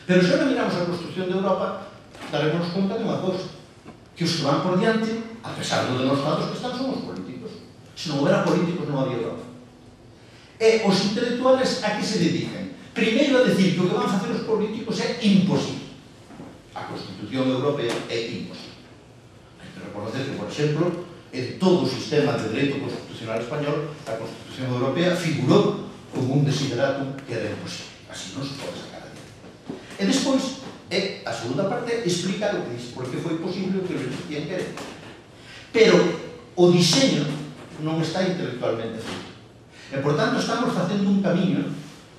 Pero se ahora miramos a construcción de Europa, daremos conta de unha cousa, que os que van por diante, a pesar do denostados que están, son os políticos. Se non houbera políticos, non había Europa. E os intelectuales a que se dedican? Primeiro a decir que o que van facer os políticos é imposible. A Constitución Europea é imposible. Hai que reconocer que, por exemplo, en todo o sistema de dereito constitucional español, a Constitución Europea figurou como un desideratum que era imposible. Así non se pode sacar adiante. E despois, a segunda parte explica o que dice, porque foi posible o que os existían querer. Pero o diseño non está intelectualmente feito. E, por tanto, estamos facendo un camiño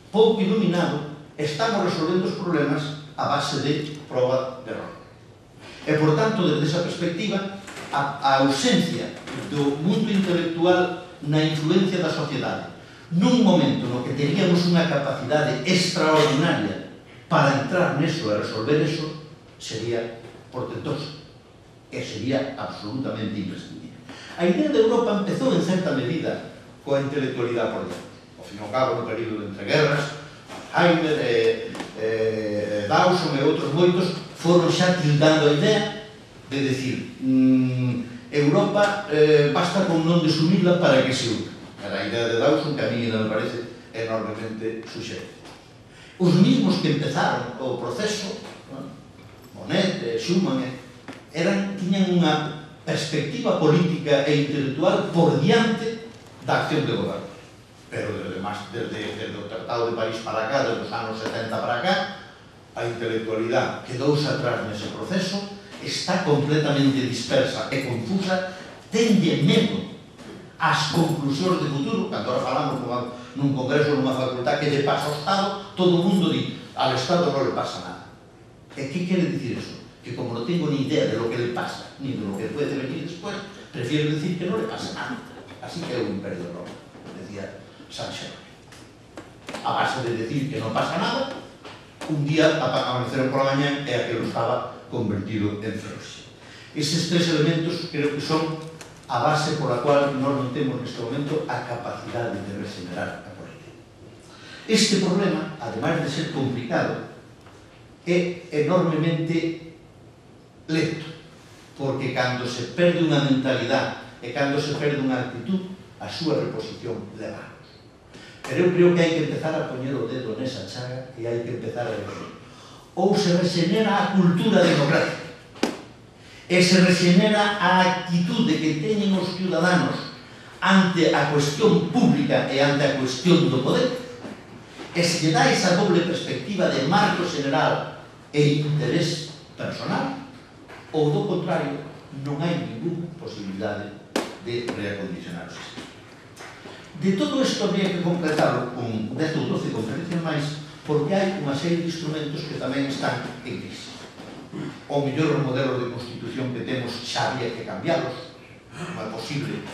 pouco iluminado, estamos resolvendo os problemas a base de proba de error. E, por tanto, desde esa perspectiva, a ausencia do mundo intelectual na influencia da sociedade, nun momento no que teríamos unha capacidade extraordinaria para entrar neso e resolver eso, sería portentoso e sería absolutamente imprescindible. A idea de Europa empezou en certa medida coa intelectualidade por diante. Ao fin e ao cabo, no período de entreguerras, Heimer, Dawson e outros moitos foron xa tildando a idea de decir Europa basta con non desumila para que se une. Era a idea de Dawson que a mí me parece enormemente suxerente. Os mismos que empezaron o proceso, Monet, Schumann, tiñan unha perspectiva política e intelectual por diante da acción de goberno. Pero desde o Tratado de París para cá, desde os anos 70 para cá, a intelectualidade quedouse atrás nese proceso, está completamente dispersa e confusa, tenlle medo ás conclusións de futuro. Cando ahora falamos nun congreso, nunha facultad que lle pasa ao Estado, todo o mundo di, ao Estado non le pasa nada. E que quere dicir eso? Que como non tengo ni idea de lo que le pasa, ni de lo que puede venir después, prefiero decir que non le pasa nada. Así que é o imperio de Roma, decía San Xerón. A base de decir que non pasa nada, un día amaneceron por la mañana e aquilo estaba convertido en ferroxia. Eses tres elementos creo que son a base por a cual nós non temos neste momento a capacidade de regenerar a política. Este problema, ademais de ser complicado, é enormemente lento, porque cando se perde unha mentalidade e cando se perde unha actitud, a súa reposición leva anos. Pero eu creo que hai que empezar a poñer o dedo nesa chaga e hai que empezar a ver. Ou se regenera a cultura democrática e se regenera a actitude que teñen os ciudadanos ante a cuestión pública e ante a cuestión do poder, e se lle dá esa doble perspectiva de marco general e interés personal, ou do contrario, non hai ninguna posibilidade de reacondicionar o sistema. De todo isto habría que completarlo con 10 ou 12 conferencias máis, porque hai unha serie de instrumentos que tamén están en crise. O mellor modelo de constitución que temos xa había que cambiarlos. Non é posible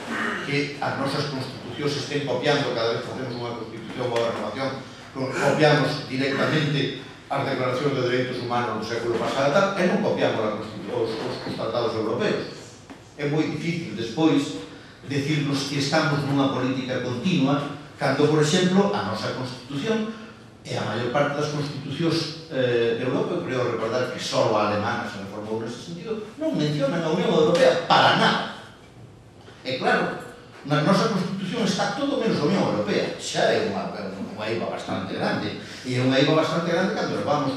que as nosas constitucións estén copiando cada vez que facemos unha constitución ou unha renovación, copiamos directamente as declaracións de dereitos humanos do século pasado e non copiamos os tratados europeos. É moi difícil despois decirnos que estamos nunha política continua cando, por exemplo, a nosa constitución e a maior parte das constitucións de Europa, eu creo recordar que só a alemana se reformou nese sentido, non mencionan a Unión Europea para nada. E claro, na nosa constitución está todo menos a Unión Europea. Xa é unha eiva bastante grande, e é unha eiva bastante grande cando levamos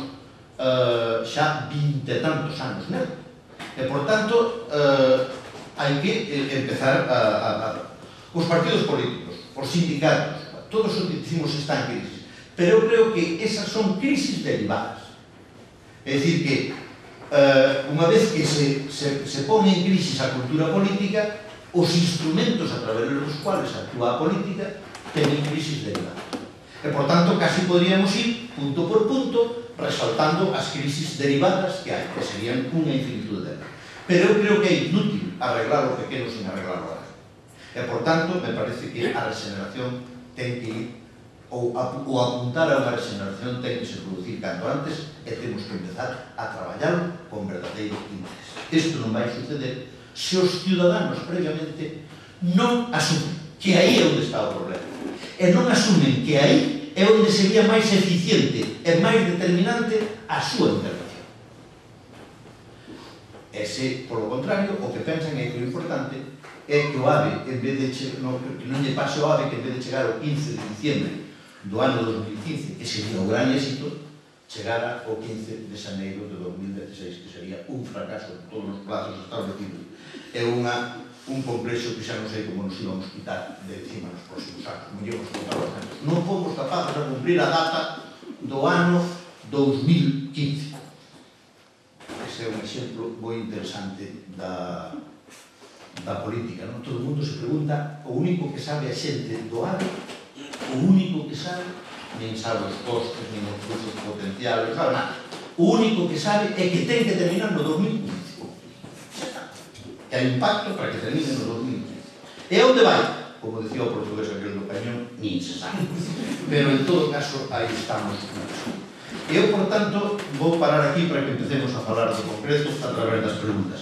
xa 20 e tantos anos nela. E, por tanto, hai que empezar os partidos políticos, os sindicatos, todos os que dicimos están en crisis. Pero eu creo que esas son crisis derivadas. É dicir que, unha vez que se pone en crisis a cultura política, os instrumentos a través dos cuales actúa a política teñen crisis derivadas. E, por tanto, casi podríamos ir, punto por punto, resaltando as crisis derivadas que hai, que serían unha infinitud delas. Pero eu creo que é inútil arreglar o pequeno sin arreglar o grande. E, por tanto, me parece que a regeneración ten que ir, ou apuntar a unha regeneración ten que se producir canto antes, e temos que empezar a traballar con verdadeiro interés. Isto non vai suceder se os ciudadanos previamente non asumen que aí é onde está o problema. E non asumen que aí é onde sería máis eficiente e máis determinante a súa intervención. E se, polo contrario, o que pensan é que o importante é que o AVE, en vez de que non lle pase o AVE, que en vez de chegar o 15 de diciembre do ano 2015, que sería o gran éxito, chegara o 15 de xaneiro de 2016, que sería un fracaso de todos os plazos establecidos. É un complexo que xa non sei como nos íbamos quitar de encima nos próximos anos, como íbamos contar os anos. Non fomos capaces de cumprir a data do ano 2015. Ese é un exemplo moi interesante da política, non? Todo o mundo se pregunta, o único que sabe a xente do AVE, o único que sabe, nin sabe os costes, nin os custos potenciales, non sabe nada. O único que sabe é que ten que terminar no 2015. Xa está. Que hai un pacto para que termine no 2015. E onde vai? Como decía o portugués aquel do Cañón, nin se sabe. Pero en todo caso, aí estamos. Eu, por tanto, vou parar aquí para que empecemos a falar do concreto a través das preguntas.